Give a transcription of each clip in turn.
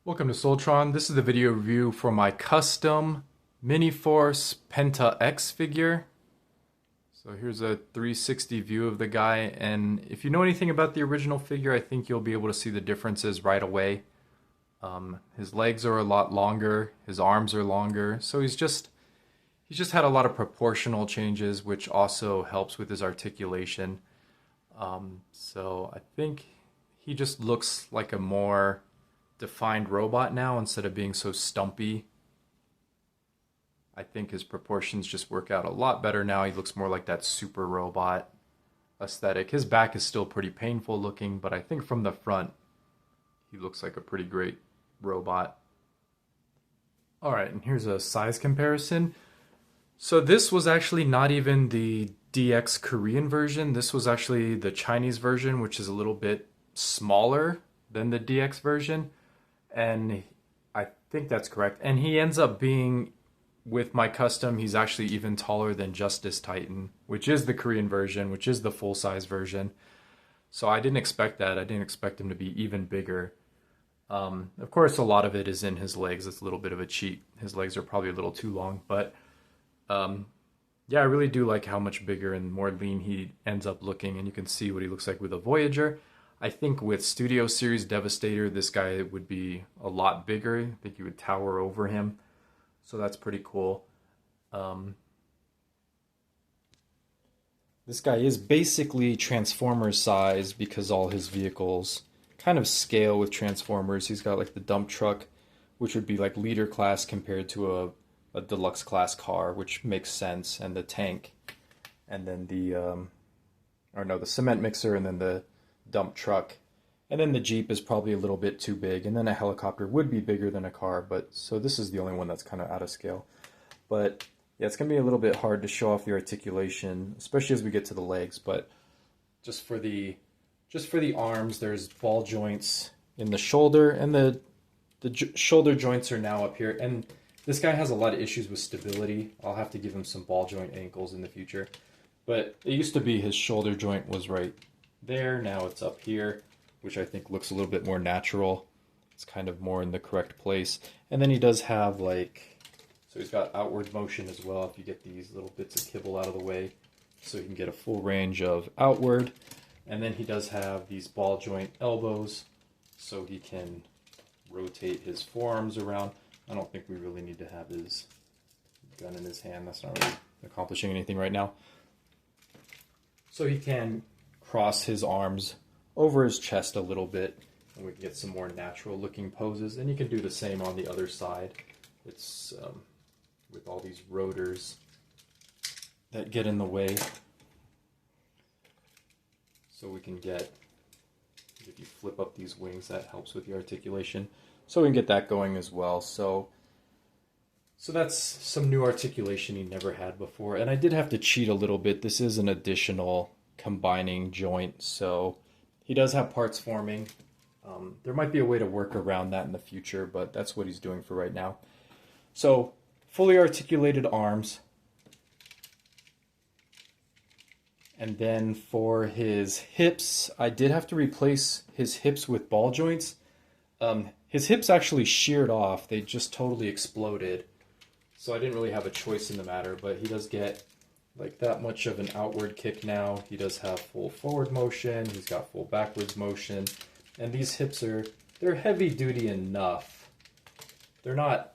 Welcome to Soltron. This is the video review for my custom Miniforce Penta X figure. So here's a 360 view of the guy, and if you know anything about the original figure, I think you'll be able to see the differences right away. His legs are a lot longer, his arms are longer, so he's just had a lot of proportional changes, which also helps with his articulation. So I think he just looks like a more defined robot now instead of being so stumpy. I think his proportions just work out a lot better now. He looks more like that super robot aesthetic. His back is still pretty painful looking, but I think from the front he looks like a pretty great robot. Alright, and here's a size comparison. So this was actually not even the DX Korean version. This was actually the Chinese version, which is a little bit smaller than the DX version. And I think that's correct. And he ends up being, with my custom, he's actually even taller than Justice Titan, which is the Korean version, which is the full-size version. So I didn't expect that. I didn't expect him to be even bigger. Of course, a lot of it is in his legs. It's a little bit of a cheat. His legs are probably a little too long. But yeah, I really do like how much bigger and more lean he ends up looking. And you can see what he looks like with a Voyager. I think with Studio Series Devastator, this guy would be a lot bigger. I think you would tower over him. So that's pretty cool. This guy is basically Transformers size because all his vehicles kind of scale with Transformers. He's got like the dump truck, which would be like leader class compared to a deluxe class car, which makes sense, and the tank. And then the cement mixer, and then the dump truck, and then the Jeep is probably a little bit too big, and then a helicopter would be bigger than a car, but so this is the only one that's kind of out of scale. But yeah, it's gonna be a little bit hard to show off the articulation, especially as we get to the legs. But just for the arms, there's ball joints in the shoulder, and the shoulder joints are now up here. And this guy has a lot of issues with stability. I'll have to give him some ball joint ankles in the future, but it used to be his shoulder joint was right there. Now it's up here, which I think looks a little bit more natural. It's kind of more in the correct place. And then he does have so he's got outward motion as well if you get these little bits of kibble out of the way, so you can get a full range of outward. And then he does have these ball joint elbows, so he can rotate his forearms around. I don't think we really need to have his gun in his hand. That's not really accomplishing anything right now. So he can cross his arms over his chest a little bit, and we can get some more natural looking poses. And you can do the same on the other side. It's with all these rotors that get in the way. So we can get, if you flip up these wings, that helps with the articulation. So we can get that going as well. So that's some new articulation he never had before. And I did have to cheat a little bit. This is an additional combining joint, so he does have parts forming. There might be a way to work around that in the future, but that's what he's doing for right now. So fully articulated arms, and then for his hips, I did have to replace his hips with ball joints. His hips actually sheared off. They just totally exploded, so I didn't really have a choice in the matter, but he does get like that much of an outward kick now. He does have full forward motion, he's got full backwards motion, and these hips they're heavy duty enough. They're not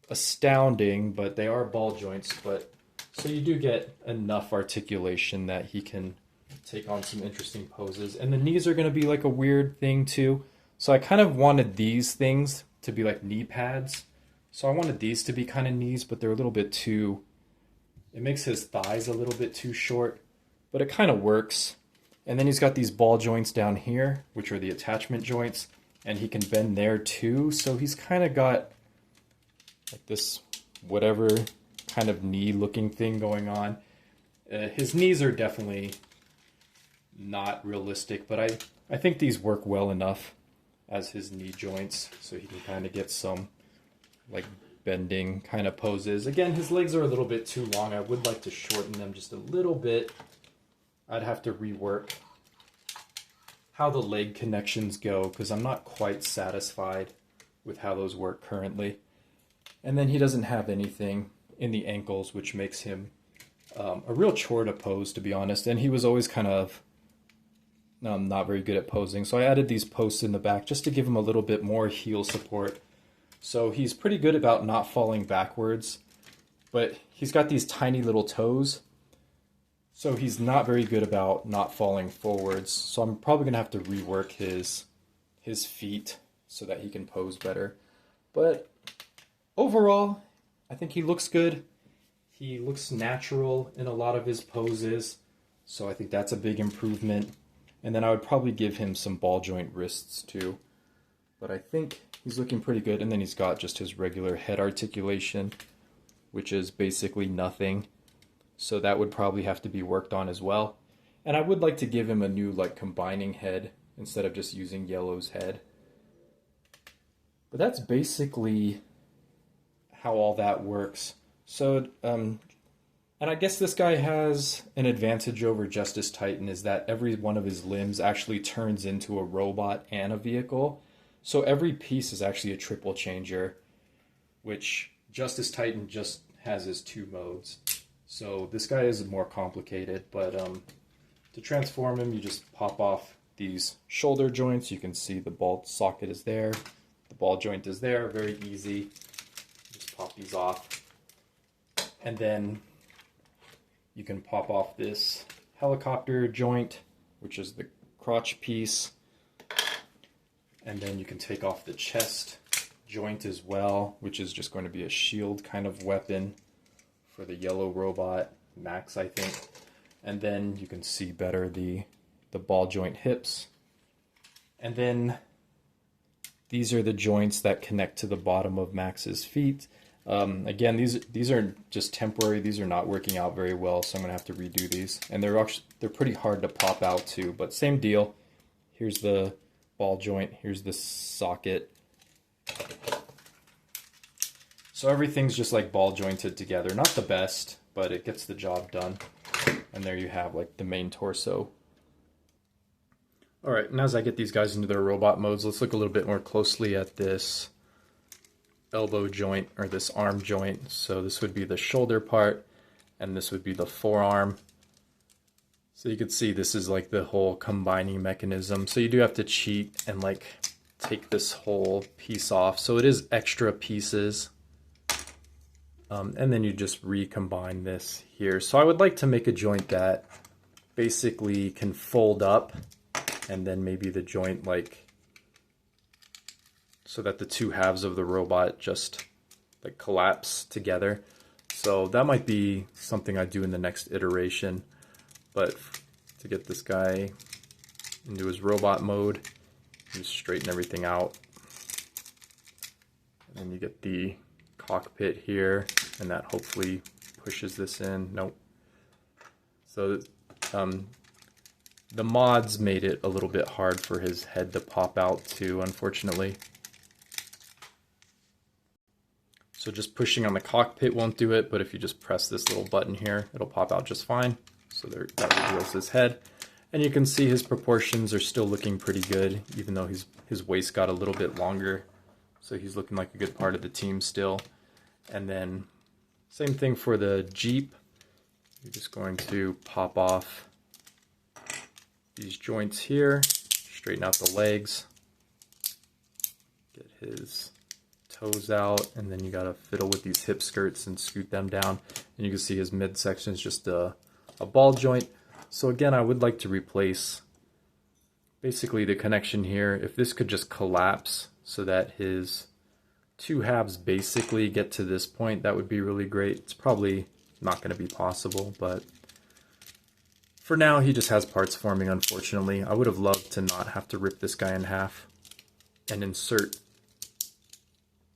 astounding, but they are ball joints, but so you do get enough articulation that he can take on some interesting poses. And the knees are going to be like a weird thing too. So I kind of wanted these things to be like knee pads. So I wanted these to be kind of knees, but they're a little bit too, it makes his thighs a little bit too short, but it kind of works. And then he's got these ball joints down here, which are the attachment joints, and he can bend there too. So he's kind of got like this whatever kind of knee looking thing going on. His knees are definitely not realistic, but I think these work well enough as his knee joints, so he can kind of get some like bending kind of poses. Again, his legs are a little bit too long. I would like to shorten them just a little bit. I'd have to rework how the leg connections go because I'm not quite satisfied with how those work currently. And then he doesn't have anything in the ankles, which makes him a real chore to pose, to be honest. And he was always kind of not very good at posing. So I added these posts in the back just to give him a little bit more heel support. So he's pretty good about not falling backwards, but he's got these tiny little toes. So he's not very good about not falling forwards. So I'm probably going to have to rework his feet so that he can pose better. But overall, I think he looks good. He looks natural in a lot of his poses. So I think that's a big improvement. And then I would probably give him some ball joint wrists too. But I think he's looking pretty good. And then he's got just his regular head articulation, which is basically nothing. So that would probably have to be worked on as well. And I would like to give him a new like combining head instead of just using Yellow's head. But that's basically how all that works. So, and I guess this guy has an advantage over Justice Titan is that every one of his limbs actually turns into a robot and a vehicle. So every piece is actually a triple changer, which Justice Titan just has his 2 modes. So this guy is more complicated, but to transform him, you just pop off these shoulder joints. You can see the ball socket is there. The ball joint is there, very easy. Just pop these off. And then you can pop off this helicopter joint, which is the crotch piece. And then you can take off the chest joint as well, which is just going to be a shield kind of weapon for the yellow robot, Max, I think. And then you can see better the ball joint hips. And then these are the joints that connect to the bottom of Max's feet. Again, these are just temporary. These are not working out very well, so I'm gonna have to redo these. And they're pretty hard to pop out too, but same deal. Here's the ball joint, here's the socket. So everything's just like ball jointed together. Not the best, but it gets the job done. And there you have like the main torso. All right, and as I get these guys into their robot modes, let's look a little bit more closely at this elbow joint or this arm joint. So this would be the shoulder part and this would be the forearm. So you can see this is like the whole combining mechanism. So you do have to cheat and like take this whole piece off. So it is extra pieces. And then you just recombine this here. So I would like to make a joint that basically can fold up and then maybe the joint like so that the 2 halves of the robot just like collapse together. So that might be something I do in the next iteration. But to get this guy into his robot mode, you straighten everything out. And then you get the cockpit here, and that hopefully pushes this in. Nope. So the mods made it a little bit hard for his head to pop out too, unfortunately. So just pushing on the cockpit won't do it, but if you just press this little button here, it'll pop out just fine. So there, that reveals his head. And you can see his proportions are still looking pretty good, even though his waist got a little bit longer. So he's looking like a good part of the team still. And then same thing for the Jeep. You're just going to pop off these joints here, straighten out the legs, get his toes out, and then you gotta fiddle with these hip skirts and scoot them down. And you can see his midsection is just a ball joint. So again, I would like to replace basically the connection here. If this could just collapse so that his 2 halves basically get to this point, that would be really great. It's probably not going to be possible, but for now he just has parts forming, unfortunately. I would have loved to not have to rip this guy in half and insert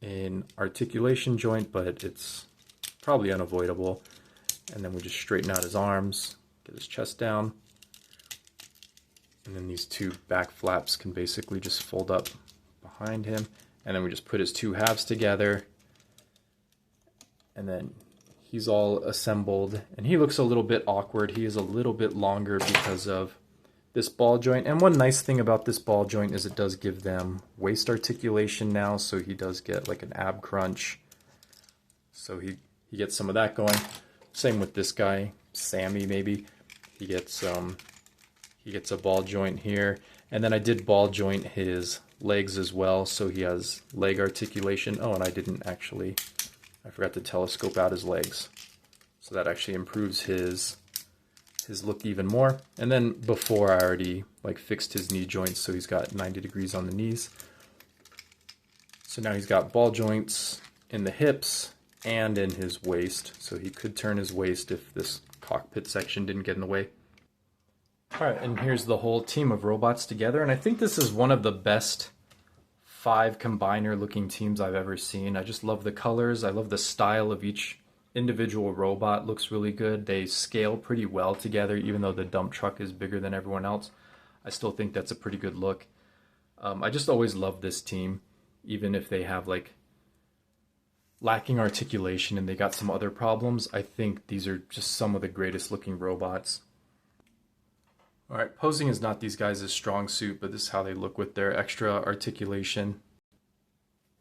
an articulation joint, but it's probably unavoidable. And then we just straighten out his arms, get his chest down, and then these 2 back flaps can basically just fold up behind him. And then we just put his 2 halves together, and then he's all assembled. And he looks a little bit awkward. He is a little bit longer because of this ball joint. And one nice thing about this ball joint is it does give them waist articulation now, so he does get like an ab crunch. So he gets some of that going. Same with this guy, Sammy maybe. He gets a ball joint here. And then I did ball joint his legs as well, so he has leg articulation. Oh, and I forgot to telescope out his legs. So that actually improves his look even more. And then before I already like fixed his knee joints, so he's got 90 degrees on the knees. So now he's got ball joints in the hips and in his waist. So he could turn his waist if this cockpit section didn't get in the way. Alright, and here's the whole team of robots together, and I think this is one of the best 5 combiner looking teams I've ever seen. I just love the colors, I love the style of each individual robot, looks really good. They scale pretty well together, even though the dump truck is bigger than everyone else. I still think that's a pretty good look. I just always love this team, even if they have like lacking articulation and they got some other problems. I think these are just some of the greatest looking robots. Alright, posing is not these guys' strong suit, but this is how they look with their extra articulation.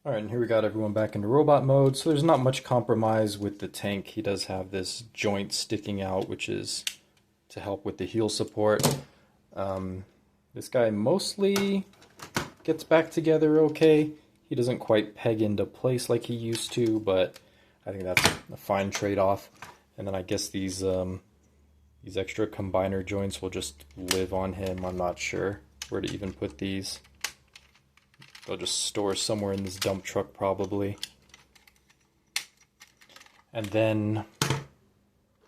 Alright, and here we got everyone back into robot mode, so there's not much compromise with the tank. He does have this joint sticking out, which is to help with the heel support. This guy mostly gets back together okay. He doesn't quite peg into place like he used to, but I think that's a fine trade-off. And then I guess these extra combiner joints will just live on him. I'm not sure where to even put these. They'll just store somewhere in this dump truck probably. And then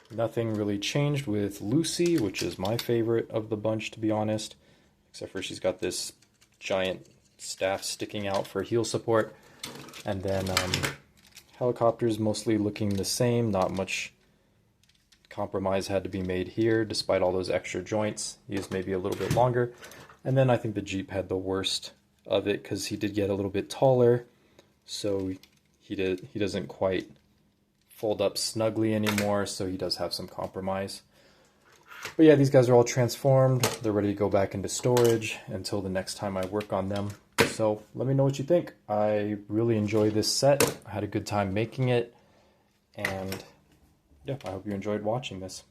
nothing really changed with Lucy, which is my favorite of the bunch, to be honest. Except for she's got this giant staff sticking out for heel support. And then helicopters mostly looking the same, not much compromise had to be made here despite all those extra joints. He is maybe a little bit longer. And then I think the Jeep had the worst of it because he did get a little bit taller, so he doesn't quite fold up snugly anymore, so he does have some compromise. But yeah, these guys are all transformed. They're ready to go back into storage until the next time I work on them. So let me know what you think. I really enjoy this set. I had a good time making it, and yeah, I hope you enjoyed watching this.